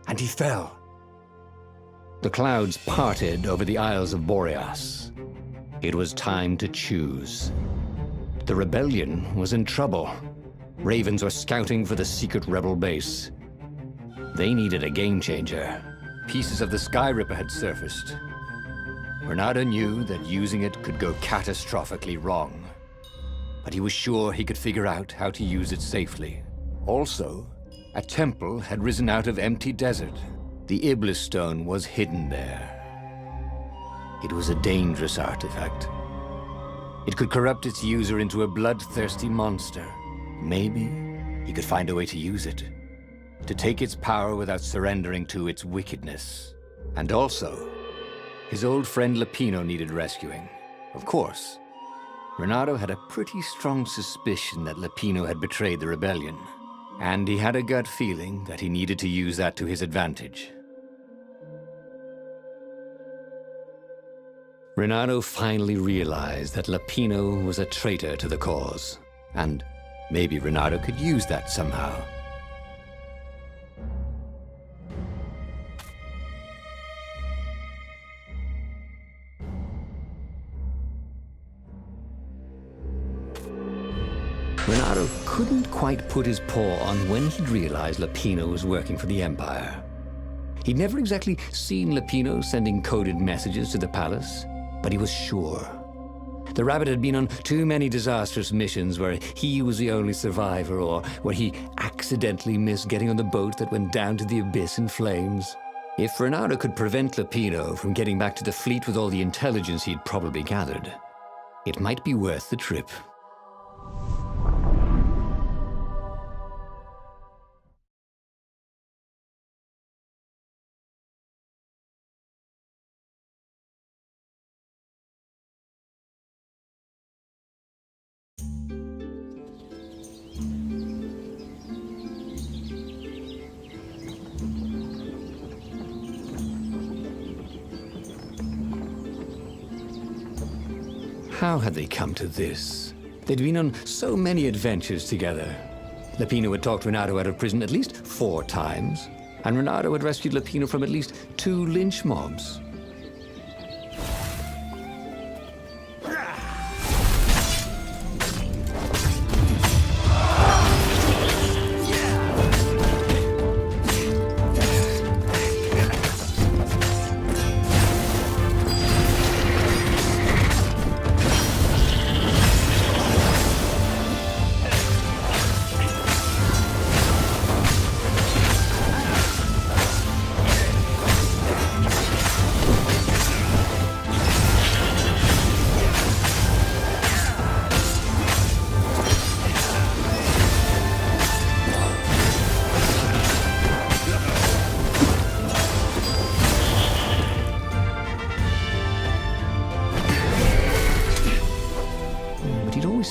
and he fell. The clouds parted over the Isles of Boreas. It was time to choose. The rebellion was in trouble. Ravens were scouting for the secret rebel base. They needed a game changer. Pieces of the Sky Ripper had surfaced. Renato knew that using it could go catastrophically wrong, but he was sure he could figure out how to use it safely. Also, a temple had risen out of empty desert. The Iblis stone was hidden there. It was a dangerous artifact. It could corrupt its user into a bloodthirsty monster. Maybe he could find a way to use it, to take its power without surrendering to its wickedness. And also, his old friend Lapino needed rescuing. Of course, Renato had a pretty strong suspicion that Lapino had betrayed the rebellion, and he had a gut feeling that he needed to use that to his advantage. Renato finally realized that Lapino was a traitor to the cause, and maybe Renato could use that somehow. Renato couldn't quite put his paw on when he'd realized Lapino was working for the Empire. He'd never exactly seen Lapino sending coded messages to the palace, but he was sure. The rabbit had been on too many disastrous missions where he was the only survivor, or where he accidentally missed getting on the boat that went down to the abyss in flames. If Renato could prevent Lapino from getting back to the fleet with all the intelligence he'd probably gathered, it might be worth the trip. How had they come to this? They'd been on so many adventures together. Lapino had talked Renato out of prison at least 4 times, and Renato had rescued Lapino from at least 2 lynch mobs.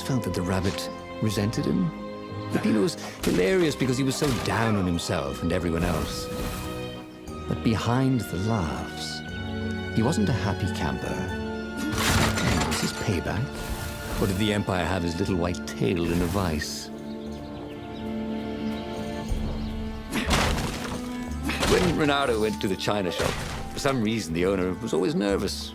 Felt that the rabbit resented him. Lapino was hilarious because he was so down on himself and everyone else. But behind the laughs, he wasn't a happy camper. Was his payback? Or did the Empire have his little white tail in a vice? When Renato went to the china shop, for some reason the owner was always nervous.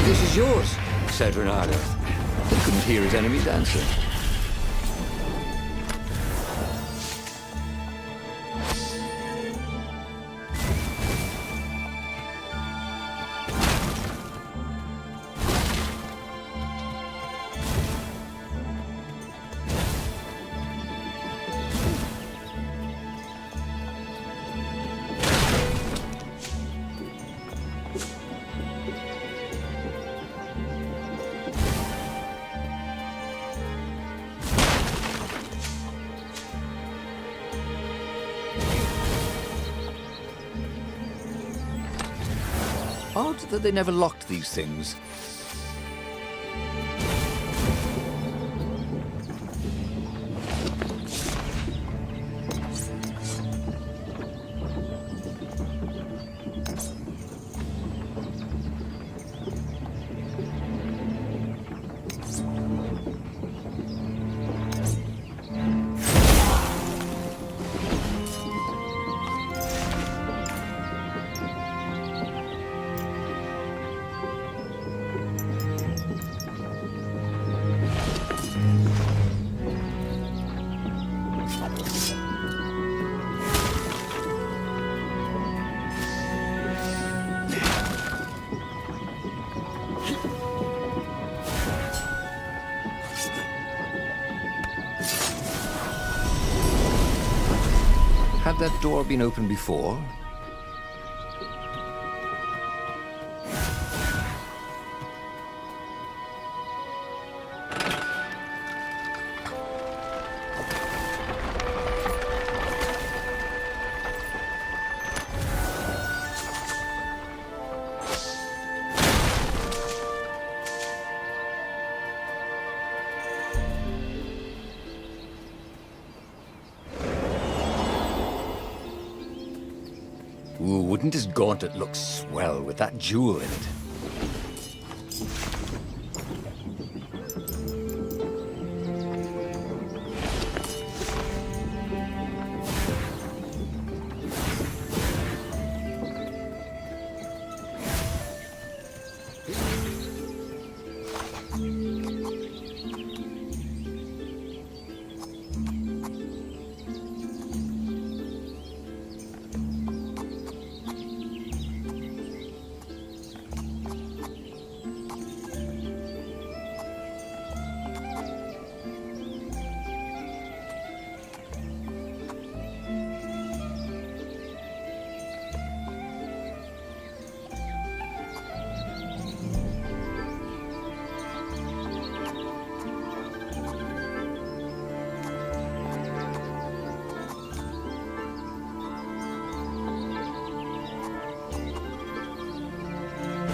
"This is yours," said Renato. He couldn't hear his enemy's answer. Odd that they never locked these things. Had that door been opened before? Ooh, wouldn't his gauntlet look swell with that jewel in it?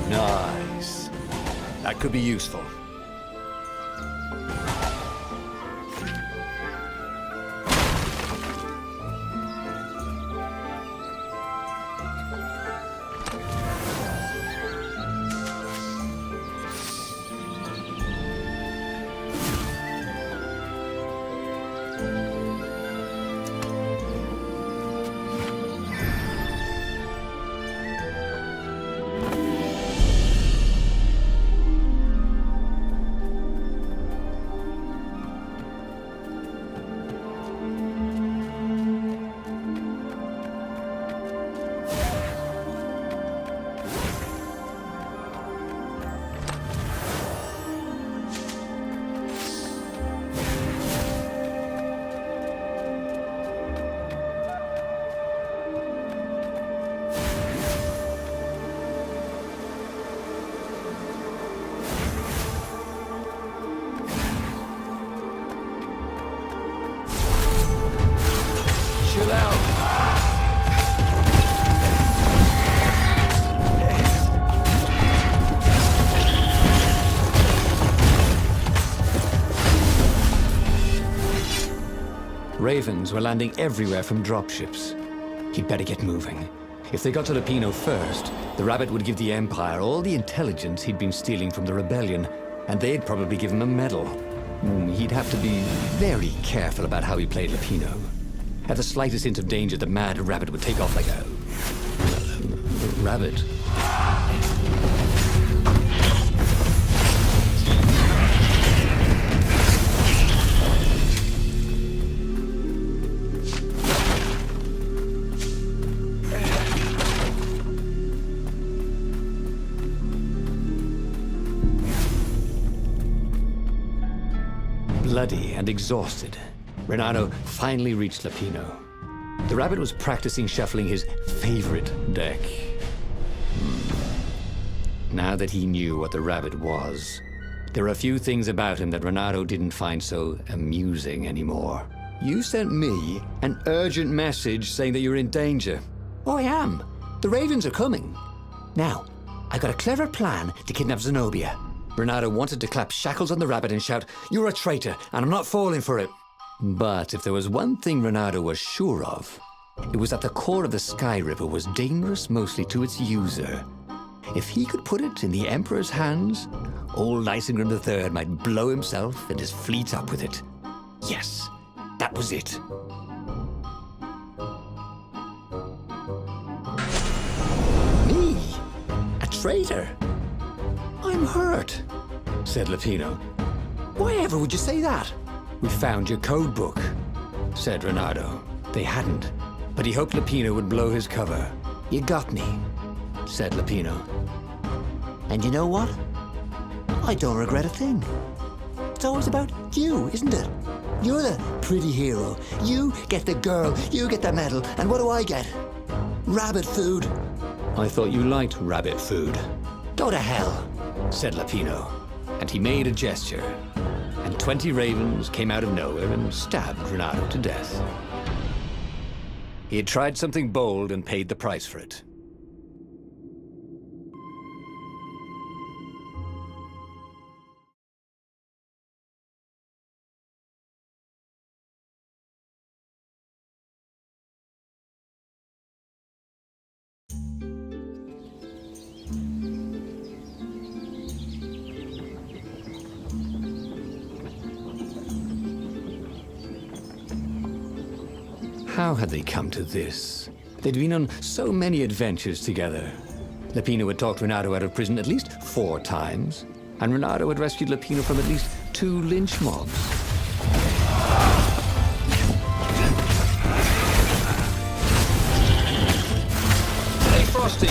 Nice. That could be useful. Chill out. Ravens were landing everywhere from dropships. He'd better get moving. If they got to Lupino first, the Rabbit would give the Empire all the intelligence he'd been stealing from the Rebellion, and they'd probably give him a medal. He'd have to be very careful about how he played Lupino. At the slightest hint of danger, the mad Rabbit would take off like a rabbit. Bloody and exhausted, Renato finally reached Lupino. The Rabbit was practicing shuffling his favorite deck. Now that he knew what the Rabbit was, there were a few things about him that Renato didn't find so amusing anymore. You sent me an urgent message saying that you're in danger. Oh, I am. The Ravens are coming. Now, I got a clever plan to kidnap Zenobia. Renato wanted to clap shackles on the rabbit and shout, "You're a traitor, and I'm not falling for it." But if there was one thing Renato was sure of, it was that the core of the Sky River was dangerous mostly to its user. If he could put it in the Emperor's hands, old Isengrim III might blow himself and his fleet up with it. Yes, that was it. Me? A traitor? I'm hurt, said Lupino. Why ever would you say that? We found your code book, said Renato. They hadn't, but he hoped Lupino would blow his cover. You got me, said Lupino. And you know what? I don't regret a thing. It's always about you, isn't it? You're the pretty hero. You get the girl, you get the medal, and what do I get? Rabbit food. I thought you liked rabbit food. Go to hell, said Lupino. And he made a gesture, and 20 ravens came out of nowhere and stabbed Renato to death. He had tried something bold and paid the price for it. How had they come to this? They'd been on so many adventures together. Lupino had talked Renato out of prison at least 4 times, and Renato had rescued Lupino from at least 2 lynch mobs. Hey, Frosty!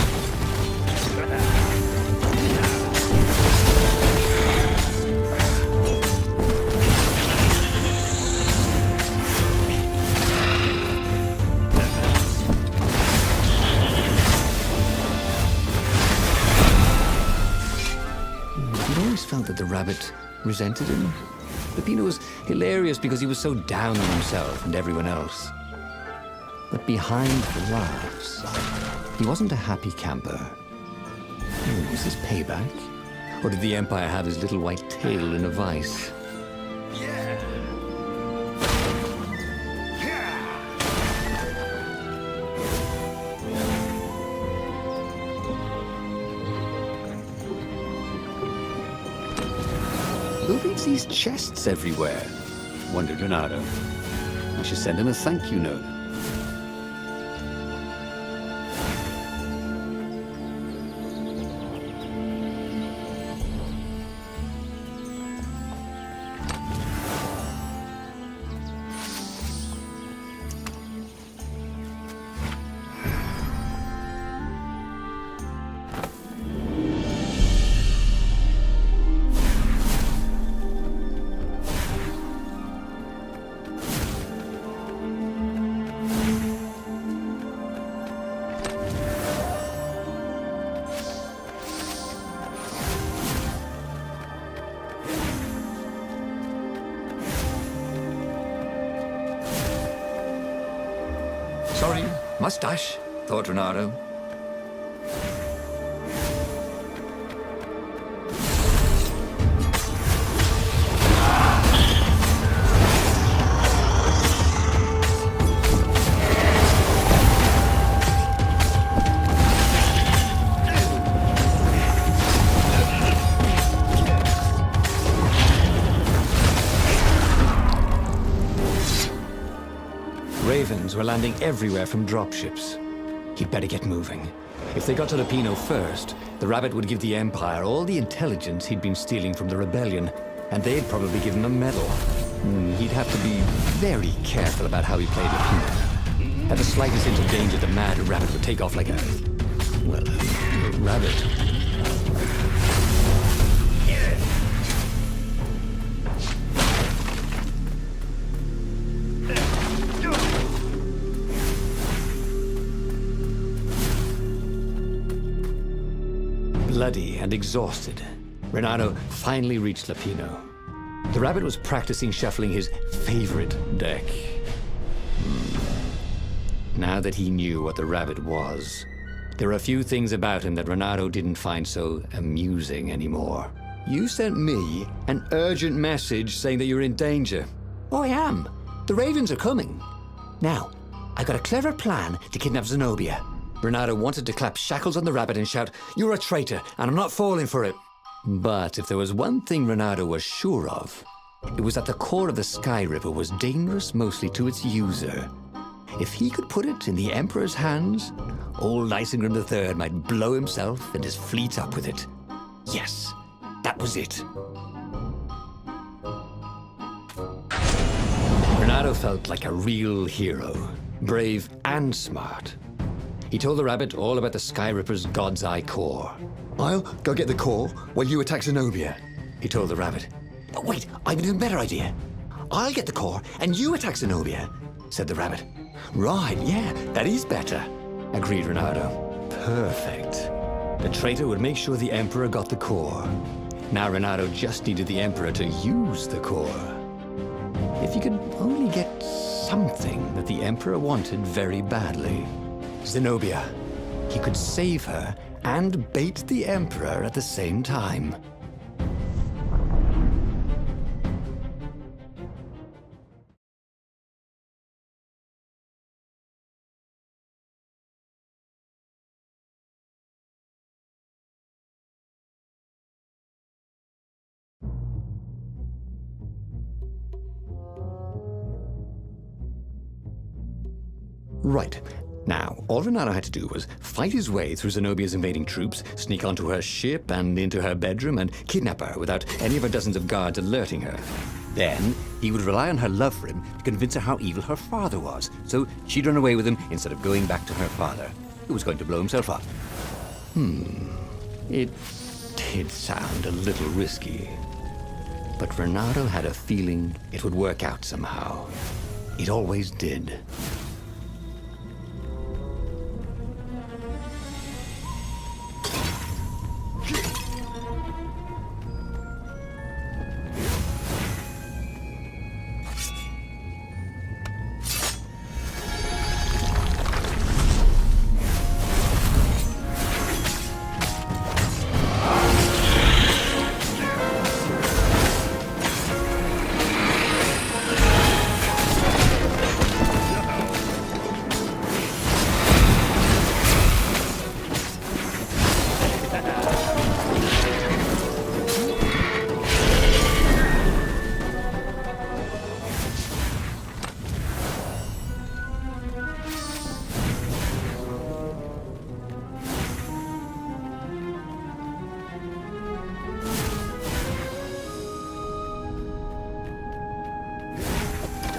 Felt that the rabbit resented him. Lupino was hilarious because he was so down on himself and everyone else. But behind the laughs, he wasn't a happy camper. Was this payback? Or did the Empire have his little white tail in a vice? Who leaves these chests everywhere? Wondered Renato. I should send him a thank you note. Sorry, mustache, thought Renato. Ravens were landing everywhere from dropships. He'd better get moving. If they got to Lupino first, the rabbit would give the Empire all the intelligence he'd been stealing from the rebellion, and they'd probably give him a medal. He'd have to be very careful about how he played Lupino. At the slightest hint of danger, the mad rabbit would take off like a rabbit. Bloody and exhausted, Renato finally reached Lupino. The rabbit was practicing shuffling his favorite deck. Now that he knew what the rabbit was, There are a few things about him that Renato didn't find so amusing anymore. You sent me an urgent message saying that you're in danger. Oh, I am. The Ravens are coming. Now, I got a clever plan to kidnap Zenobia. Renato wanted to clap shackles on the rabbit and shout, "You're a traitor, and I'm not falling for it." But if there was one thing Renato was sure of, it was that the core of the Sky River was dangerous mostly to its user. If he could put it in the Emperor's hands, old Isengrim III might blow himself and his fleet up with it. Yes, that was it. Renato felt like a real hero, brave and smart. He told the rabbit all about the Sky Ripper's God's Eye core. "I'll go get the core while you attack Zenobia," he told the rabbit. "But wait, I have an even better idea. I'll get the core and you attack Zenobia," said the rabbit. "Right, yeah, that is better," agreed Renato. Perfect. The traitor would make sure the Emperor got the core. Now Renato just needed the Emperor to use the core. If he could only get something that the Emperor wanted very badly. Zenobia. He could save her and bait the Emperor at the same time. Right. Now, all Renato had to do was fight his way through Zenobia's invading troops, sneak onto her ship and into her bedroom, and kidnap her without any of her dozens of guards alerting her. Then, he would rely on her love for him to convince her how evil her father was, so she'd run away with him instead of going back to her father, who was going to blow himself up. It did sound a little risky. But Renato had a feeling it would work out somehow. It always did.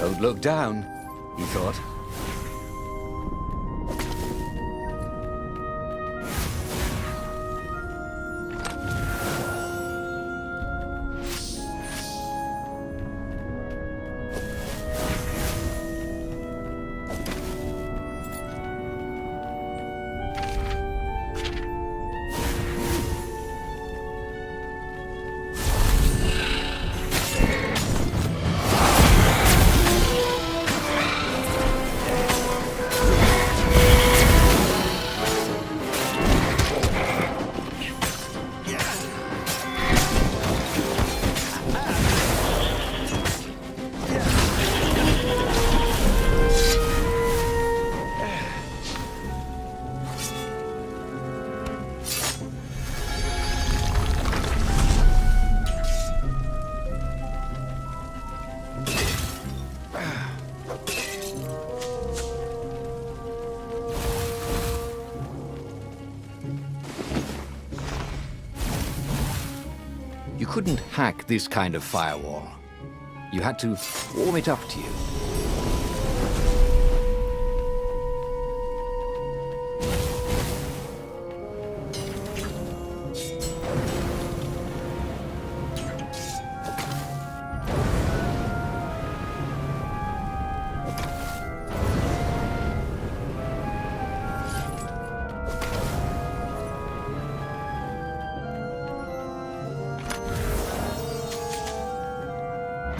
Don't look down, he thought. You couldn't hack this kind of firewall. You had to warm it up to you.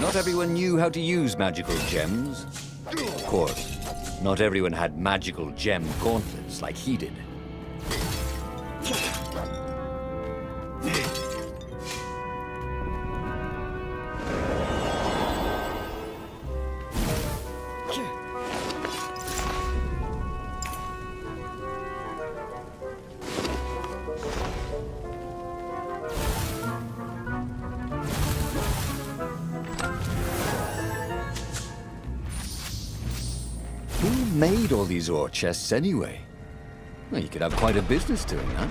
Not everyone knew how to use magical gems. Of course, not everyone had magical gem gauntlets like he did. made all these ore chests anyway? Well, you could have quite a business doing that.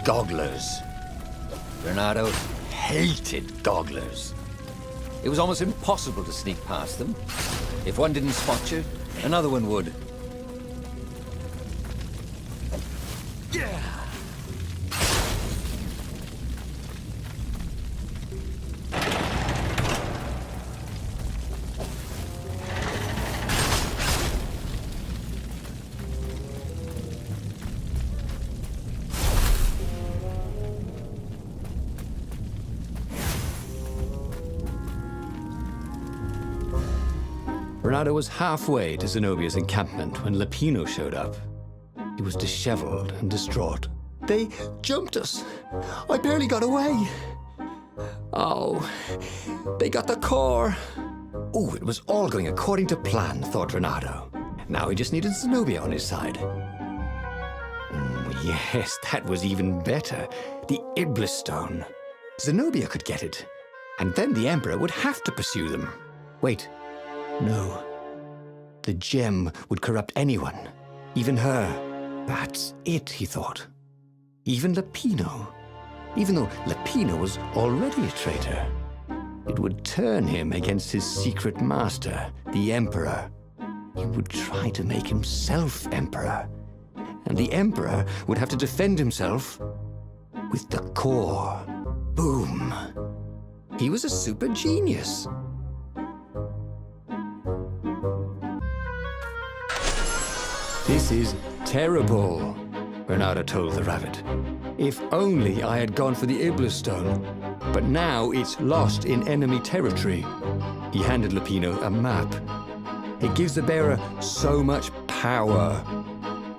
Gogglers. Bernardo hated gogglers. It was almost impossible to sneak past them. If one didn't spot you, another one would. Yeah. Bernardo was halfway to Zenobia's encampment when Lupino showed up. He was disheveled and distraught. They jumped us. I barely got away. Oh, they got the core. Oh, it was all going according to plan, thought Bernardo. Now he just needed Zenobia on his side. Yes, that was even better. The Iblis Stone. Zenobia could get it. And then the Emperor would have to pursue them. Wait. No. The gem would corrupt anyone. Even her. That's it, he thought. Even Lupino. Even though Lupino was already a traitor. It would turn him against his secret master, the Emperor. He would try to make himself Emperor. And the Emperor would have to defend himself with the core. Boom. He was a super genius. This is terrible, Bernardo told the rabbit. If only I had gone for the Iblis Stone. But now it's lost in enemy territory. He handed Lupino a map. It gives the bearer so much power.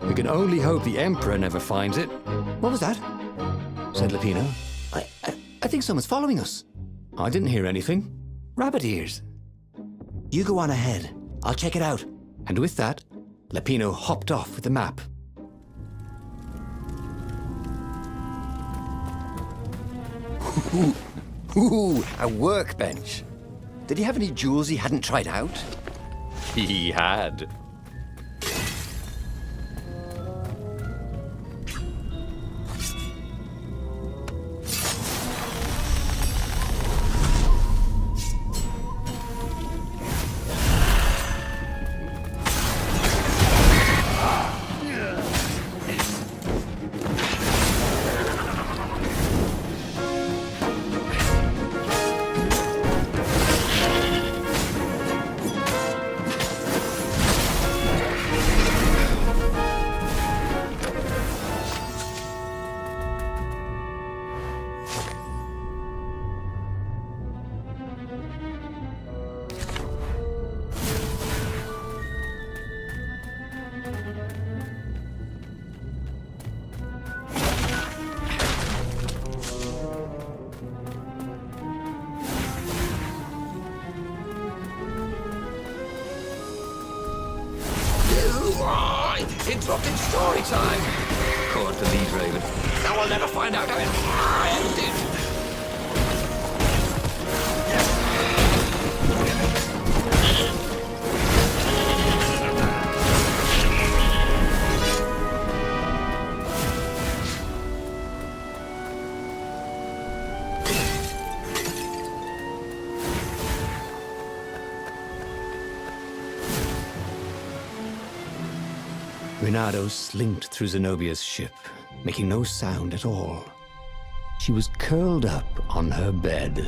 We can only hope the Emperor never finds it. What was that? Said Lupino. I think someone's following us. I didn't hear anything. Rabbit ears. You go on ahead. I'll check it out. And with that, Lupino hopped off with the map. Ooh, a workbench. Did he have any jewels he hadn't tried out? He had. Interrupting story time. Caught the lead, Raven. Now I'll never find out how it ended. Reynardo slinked through Zenobia's ship, making no sound at all. She was curled up on her bed.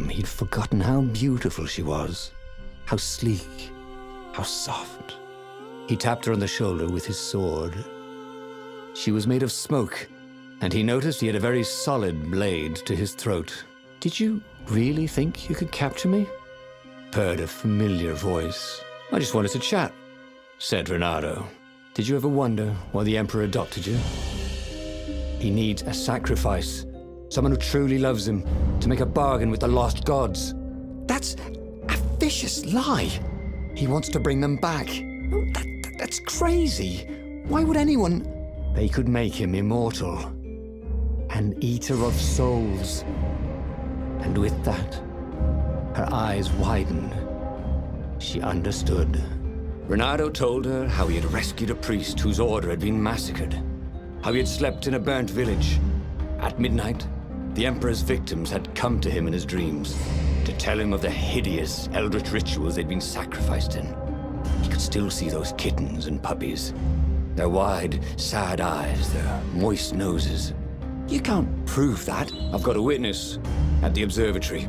He'd forgotten how beautiful she was, how sleek, how soft. He tapped her on the shoulder with his sword. She was made of smoke, and he noticed he had a very solid blade to his throat. "Did you really think you could capture me?" purred a familiar voice. "I just wanted to chat," said Reynardo. Did you ever wonder why the Emperor adopted you? He needs a sacrifice. Someone who truly loves him, to make a bargain with the lost gods. That's a vicious lie. He wants to bring them back. That's crazy. Why would anyone... They could make him immortal. An eater of souls. And with that, her eyes widened. She understood. Renato told her how he had rescued a priest whose order had been massacred. How he had slept in a burnt village. At midnight, the Emperor's victims had come to him in his dreams to tell him of the hideous eldritch rituals they'd been sacrificed in. He could still see those kittens and puppies. Their wide, sad eyes, their moist noses. You can't prove that. I've got a witness at the observatory.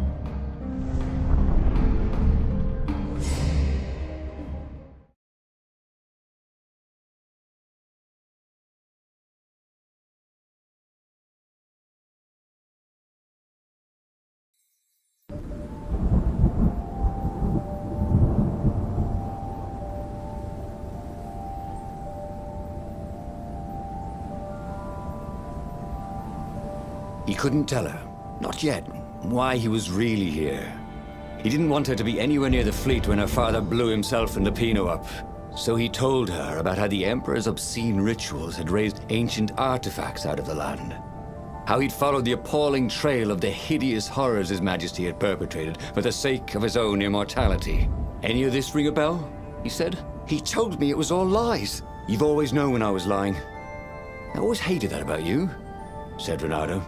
He couldn't tell her, not yet, why he was really here. He didn't want her to be anywhere near the fleet when her father blew himself and the Pino up. So he told her about how the Emperor's obscene rituals had raised ancient artifacts out of the land. How he'd followed the appalling trail of the hideous horrors His Majesty had perpetrated for the sake of his own immortality. Any of this ring a bell? He said. He told me it was all lies. You've always known when I was lying. I always hated that about you, said Renato.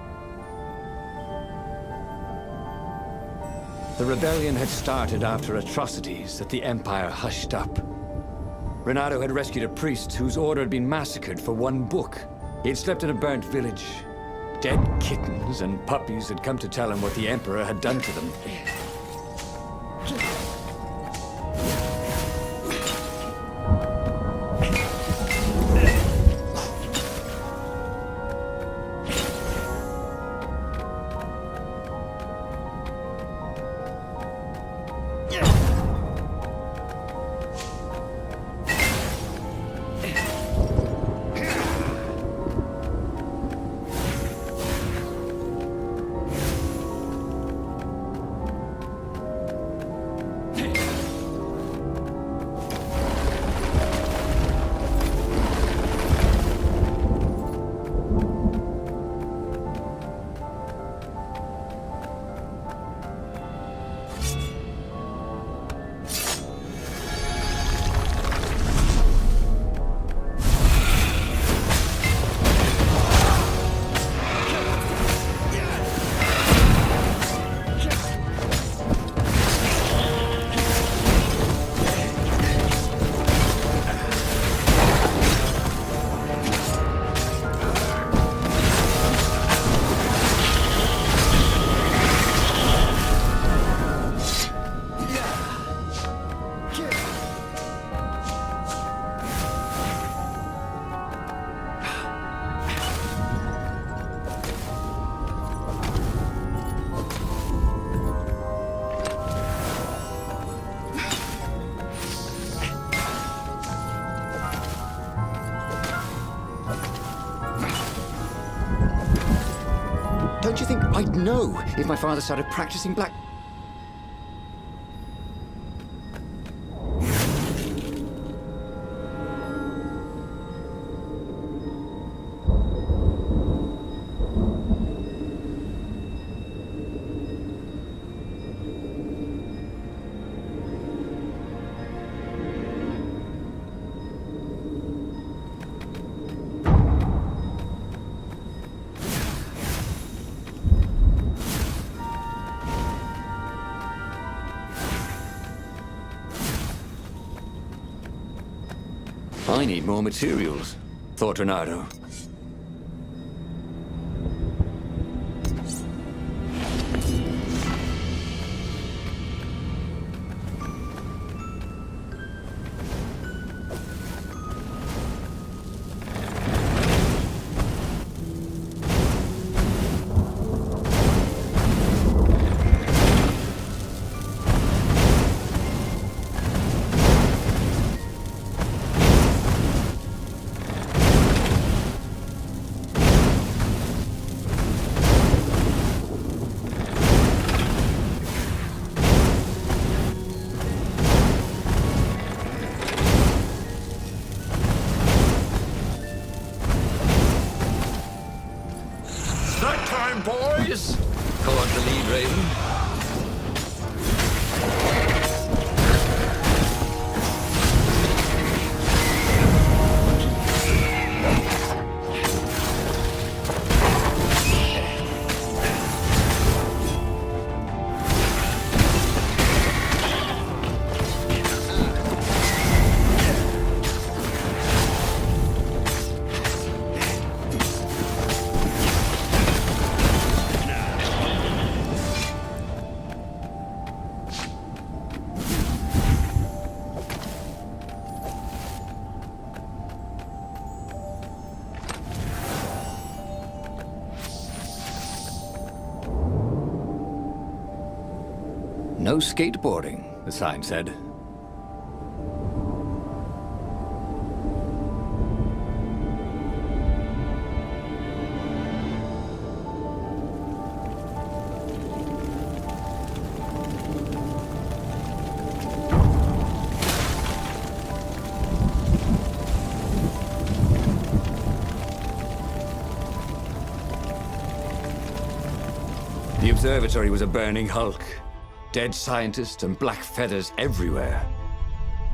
The rebellion had started after atrocities that the Empire hushed up. Renato had rescued a priest whose order had been massacred for one book. He had slept in a burnt village. Dead kittens and puppies had come to tell him what the Emperor had done to them. Don't you think I'd know if my father started practicing black... I need more materials, thought Renato. Snack time, boys! Go on to lead, Raven. No skateboarding, the sign said. The observatory was a burning hulk. Dead scientists and black feathers everywhere.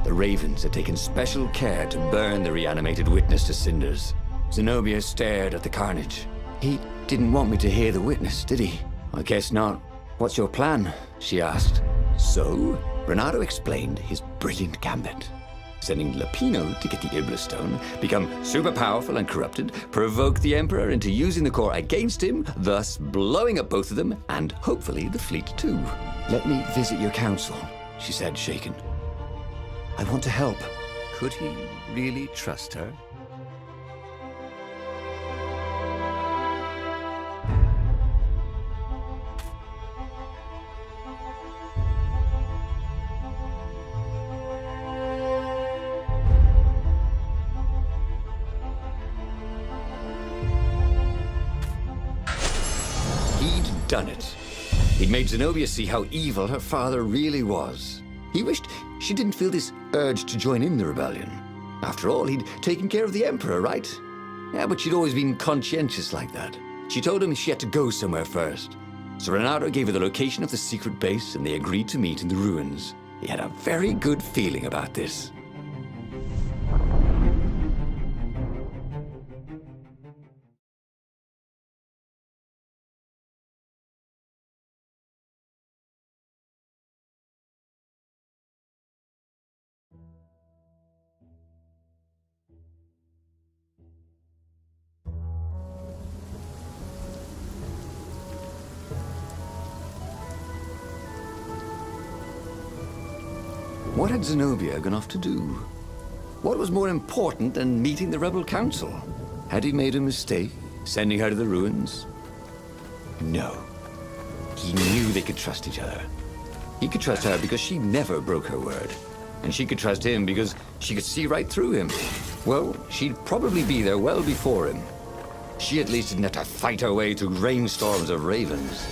The Ravens had taken special care to burn the reanimated witness to cinders. Zenobia stared at the carnage. He didn't want me to hear the witness, did he? I guess not. What's your plan? She asked. So, Renato explained his brilliant gambit. Sending Lapino to get the Iblis Stone, become super powerful and corrupted, provoke the Emperor into using the core against him, thus blowing up both of them, and hopefully the fleet too. Let me visit your council, she said, shaken. I want to help. Could he really trust her? He'd done it. He'd made Zenobia see how evil her father really was. He wished she didn't feel this urge to join in the rebellion. After all, he'd taken care of the Emperor, right? Yeah, but she'd always been conscientious like that. She told him she had to go somewhere first. So Renato gave her the location of the secret base, and they agreed to meet in the ruins. He had a very good feeling about this. What had Zenobia gone off to do? What was more important than meeting the Rebel Council? Had he made a mistake, sending her to the ruins? No. He knew they could trust each other. He could trust her because she never broke her word. And she could trust him because she could see right through him. Well, she'd probably be there well before him. She at least didn't have to fight her way through rainstorms of ravens.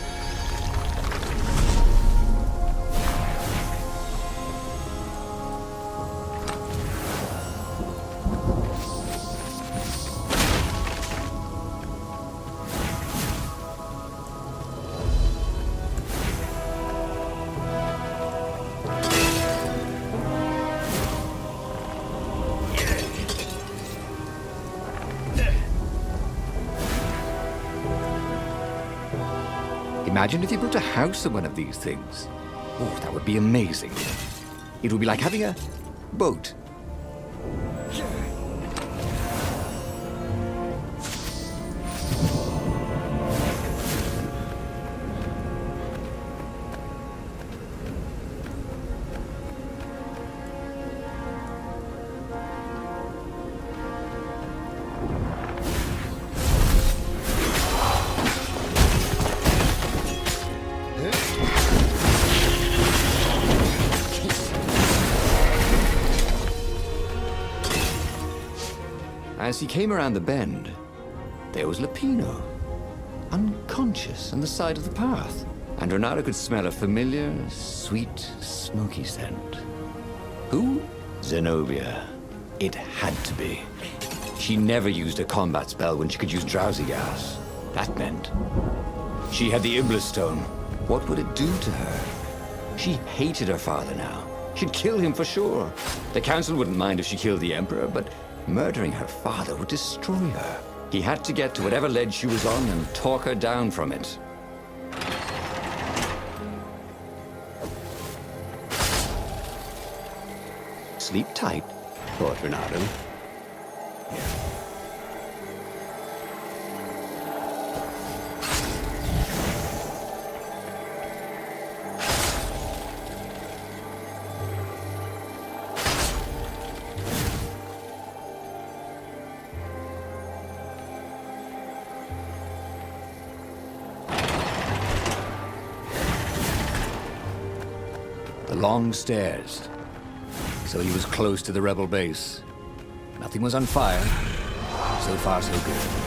Imagine if you built a house on one of these things. Oh, that would be amazing. It would be like having a boat. As he came around the bend, there was Lapino, unconscious on the side of the path. And Renato could smell a familiar, sweet, smoky scent. Who? Zenobia. It had to be. She never used a combat spell when she could use drowsy gas. That meant she had the Iblis stone. What would it do to her? She hated her father now. She'd kill him for sure. The council wouldn't mind if she killed the Emperor, but murdering her father would destroy her. He had to get to whatever ledge she was on and talk her down from it. Sleep tight, thought Renato. The long stairs. So he was close to the rebel base. Nothing was on fire. So far, so good.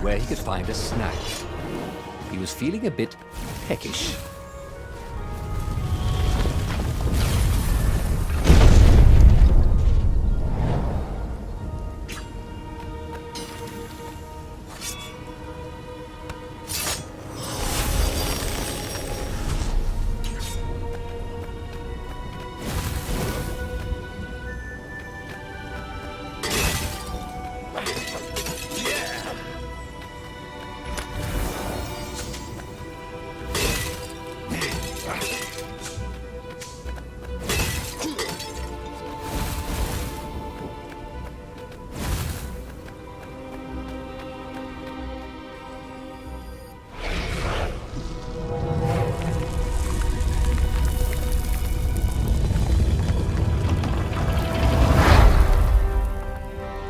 Where he could find a snack. He was feeling a bit peckish.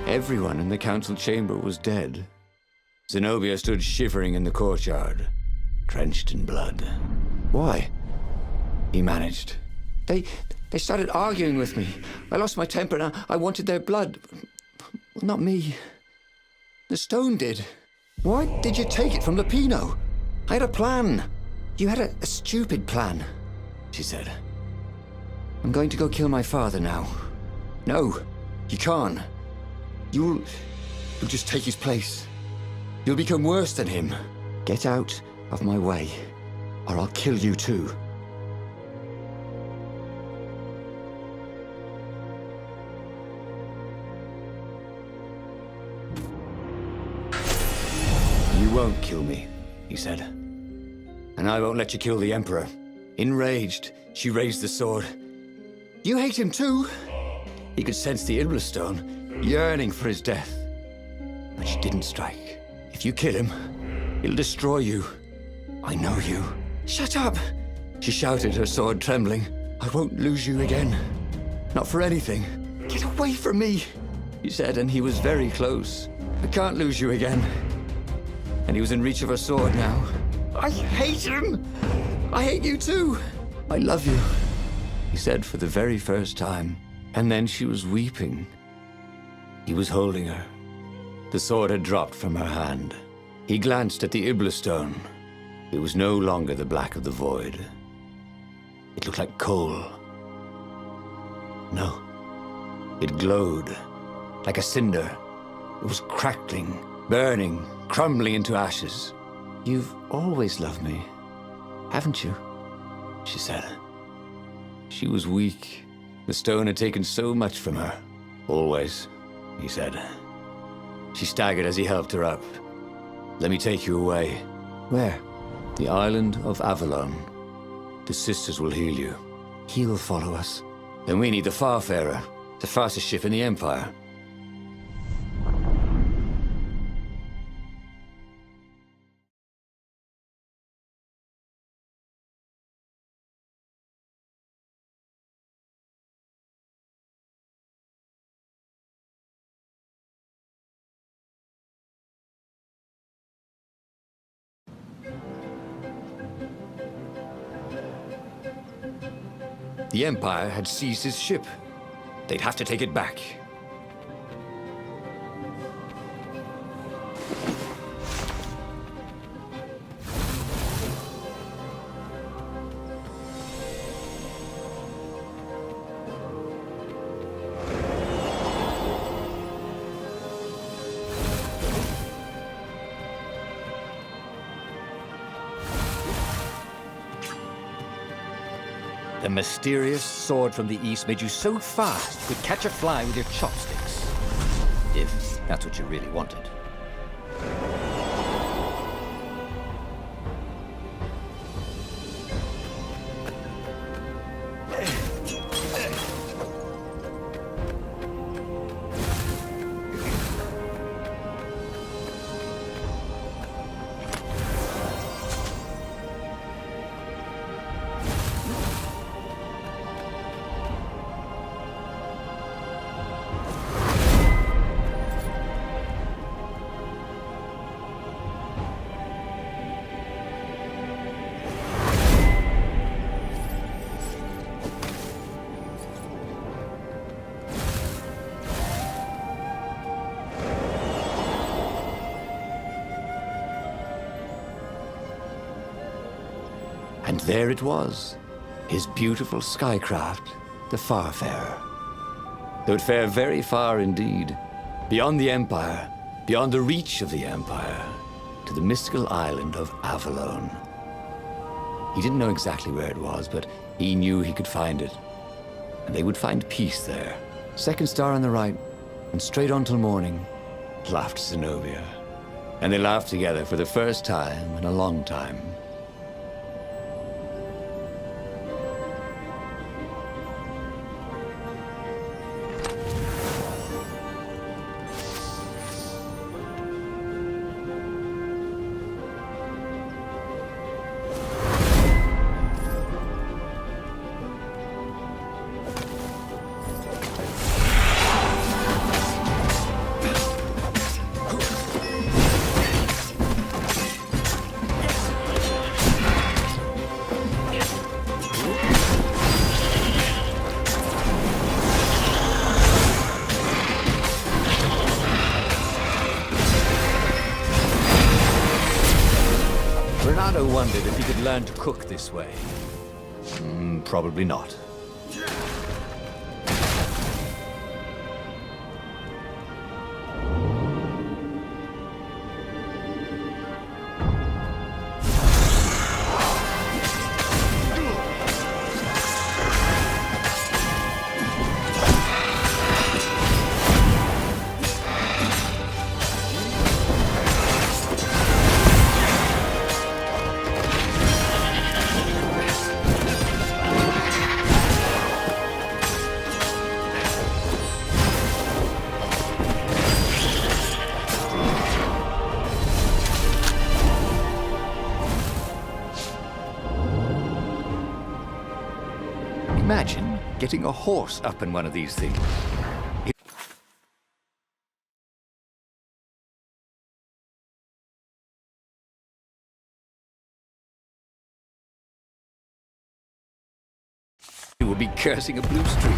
Everyone in the council chamber was dead. Zenobia stood shivering in the courtyard, drenched in blood. Why? He managed. They started arguing with me. I lost my temper and I wanted their blood. Well, not me. The stone did. Why did you take it from Lupino? I had a plan. You had a stupid plan, she said. I'm going to go kill my father now. No, you can't. You'll just take his place. You'll become worse than him. Get out of my way, or I'll kill you too. You won't kill me, he said. And I won't let you kill the Emperor. Enraged, she raised the sword. You hate him too? He could sense the Iblis stone, yearning for his death. But she didn't strike. If you kill him, he'll destroy you. I know you. Shut up! She shouted, her sword trembling. I won't lose you again. Not for anything. Get away from me, he said, and he was very close. I can't lose you again. And he was in reach of her sword now. I hate him! I hate you too! I love you, he said for the very first time. And then she was weeping. He was holding her. The sword had dropped from her hand. He glanced at the Iblis stone. It was no longer the black of the void. It looked like coal. No. It glowed, like a cinder. It was crackling, burning, crumbling into ashes. You've always loved me, haven't you? She said. She was weak. The stone had taken so much from her. Always, he said. She staggered as he helped her up. Let me take you away. Where? The island of Avalon. The sisters will heal you. He'll follow us. Then we need the Farfarer, the fastest ship in the Empire. The Empire had seized his ship. They'd have to take it back. The mysterious sword from the east made you so fast you could catch a fly with your chopsticks. If that's what you really wanted. And there it was, his beautiful skycraft, the Farfarer. They would fare very far indeed, beyond the Empire, beyond the reach of the Empire, to the mystical island of Avalon. He didn't know exactly where it was, but he knew he could find it. And they would find peace there. Second star on the right, and straight on till morning, laughed Zenobia. And they laughed together for the first time in a long time. Renato wondered if he could learn to cook this way. Probably not. Imagine getting a horse up in one of these things. It would be cursing a blue streak.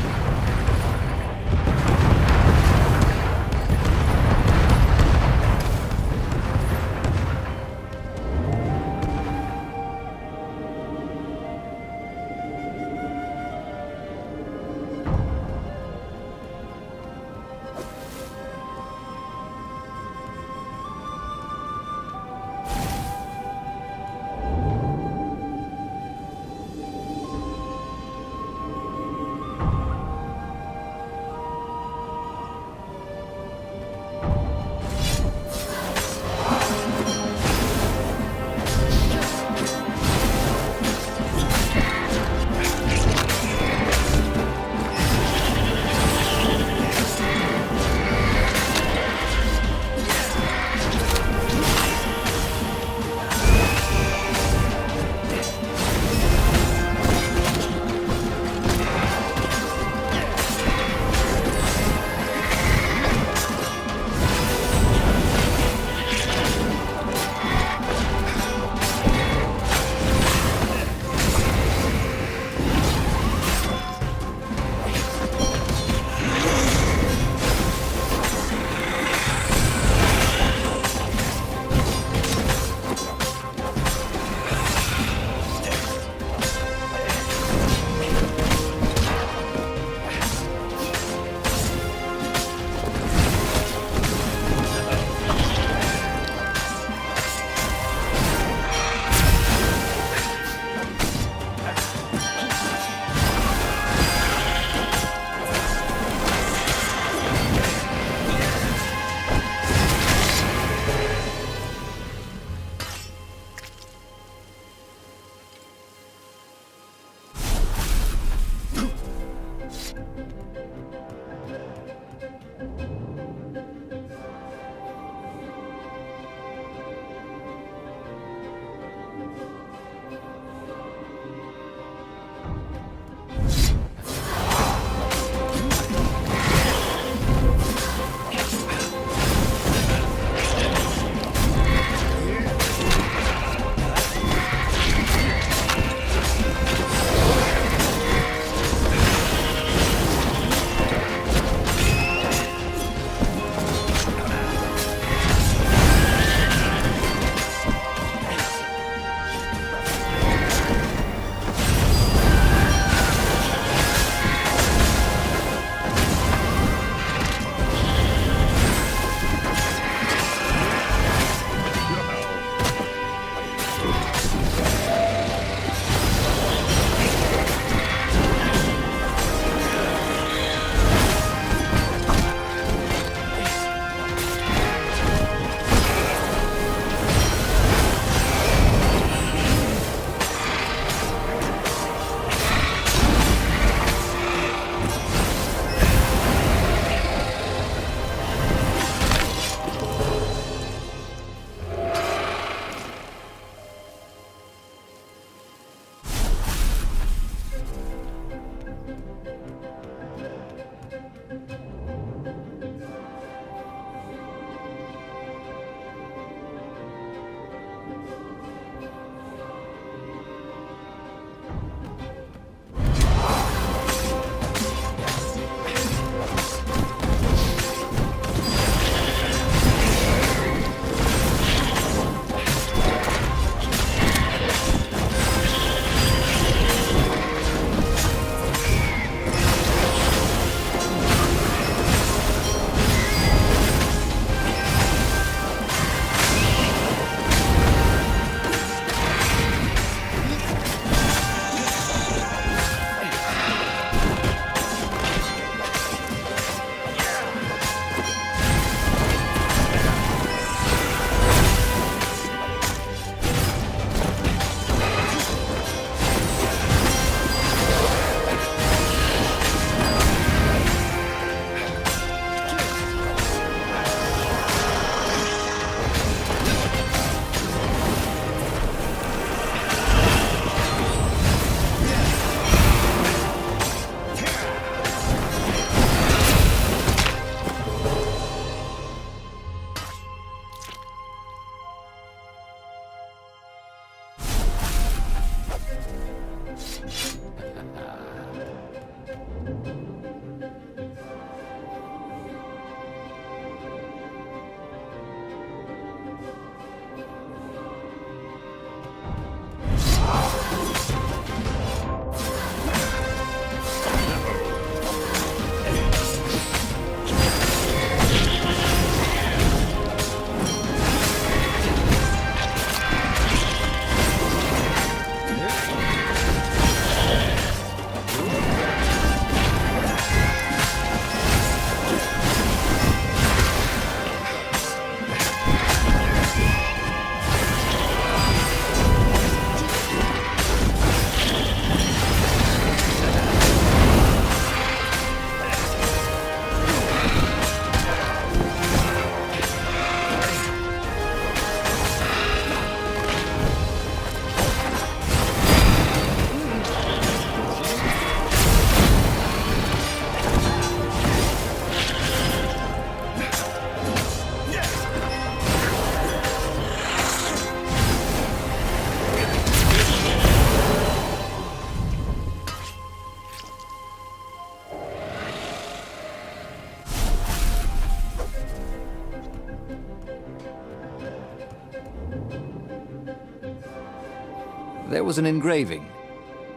there was an engraving.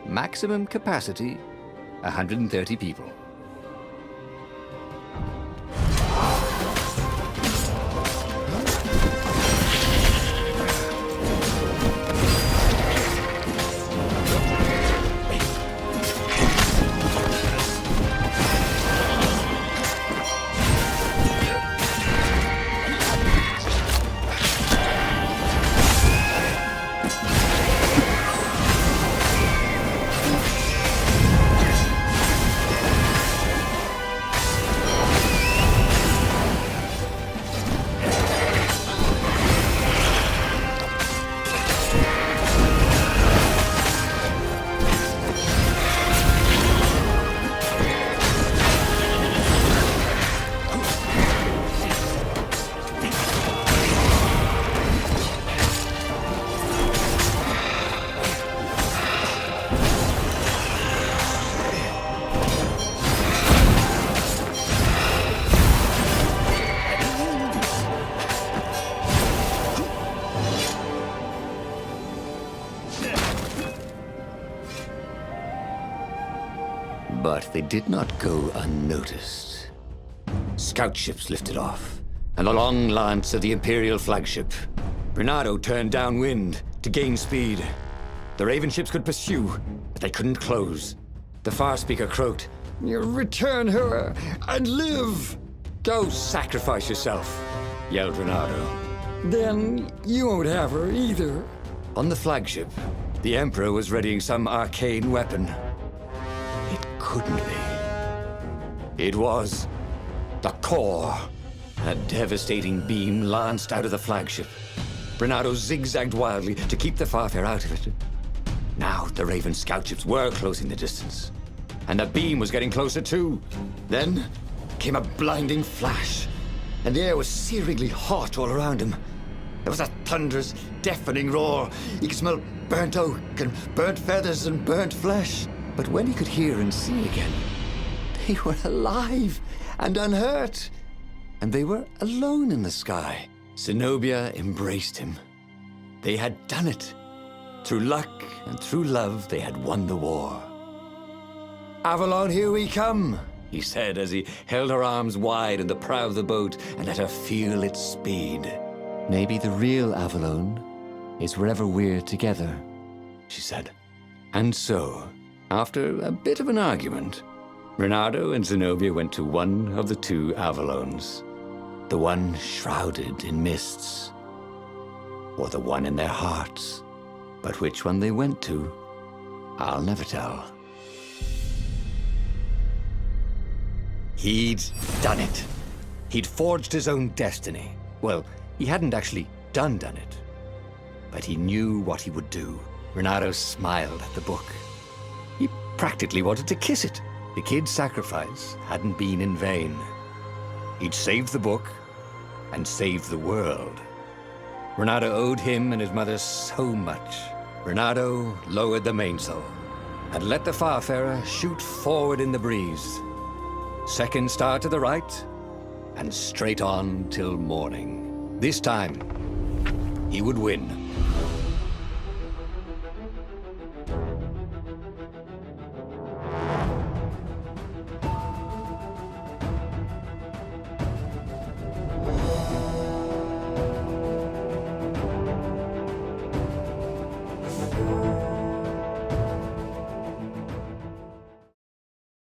Maximum capacity, 130 people. But they did not go unnoticed. Scout ships lifted off, and the long lance of the Imperial flagship. Bernardo turned downwind to gain speed. The Raven ships could pursue, but they couldn't close. The Farspeaker croaked, "You return her and live!" "Go sacrifice yourself," yelled Bernardo. "Then you won't have her either." On the flagship, the Emperor was readying some arcane weapon. It couldn't be. It was the core. A devastating beam lanced out of the flagship. Bernardo zigzagged wildly to keep the Farfair out of it. Now the Raven scout ships were closing the distance, and the beam was getting closer too. Then came a blinding flash, and the air was searingly hot all around him. There was a thunderous, deafening roar. He could smell burnt oak and burnt feathers and burnt flesh. But when he could hear and see again, they were alive and unhurt. And they were alone in the sky. Zenobia embraced him. They had done it. Through luck and through love, they had won the war. "Avalon, here we come," he said as he held her arms wide in the prow of the boat and let her feel its speed. "Maybe the real Avalon is wherever we're together," she said. And so, after a bit of an argument, Bernardo and Zenobia went to one of the two Avalons. The one shrouded in mists, or the one in their hearts. But which one they went to, I'll never tell. He'd done it. He'd forged his own destiny. Well, he hadn't actually done it, but he knew what he would do. Bernardo smiled at the book. He practically wanted to kiss it. The kid's sacrifice hadn't been in vain. He'd saved the book and saved the world. Bernardo owed him and his mother so much. Bernardo lowered the mainsail and let the Farfarer shoot forward in the breeze. Second star to the right, and straight on till morning. This time, he would win.